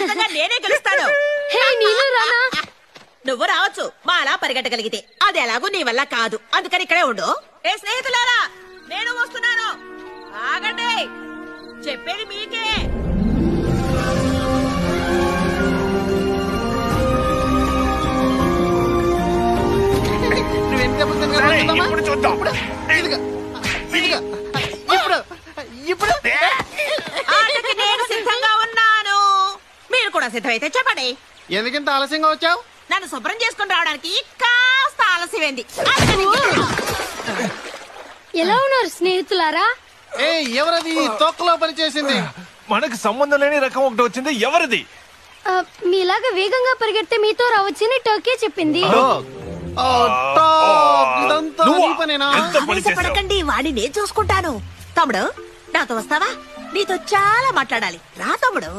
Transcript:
ఖచ్చితంగా నేనే గెలుస్తాను. నువ్వు రావచ్చు మా అలా పరిగెట్టగలిగితే. అది ఎలాగో నీ వల్ల కాదు, అందుకని ఇక్కడే ఉండు. ఏ స్నేహితులారా, నేను వస్తున్నాను. ఆగండి, చెప్పేది మీకే. ఆటకి నేను సిద్ధంగా ఉన్నాను, మీరు కూడా సిద్ధమైతే చెప్పండి. ఎందుకంత ఆలస్యంగా వచ్చావు? నన్ను శుభ్రం చేసుకుని రావడానికి కాస్త ఆలస్యమైంది. ఎలా ఉన్నారు స్నేహితులారా? ఎవరది తొక్కలో పనిచేసింది? మనకు సంబంధం లేని రకం ఒకటి వచ్చింది, ఎవరిది? మీలాగా వేగంగా పరిగెడితే మీతో రావచ్చని టర్కీ చెప్పింది. పడకండి, వాడిని నేను చూసుకుంటాను. తమ్ముడు నాతో వస్తావా? నీతో చాలా మాట్లాడాలి. రా తమ్ముడు.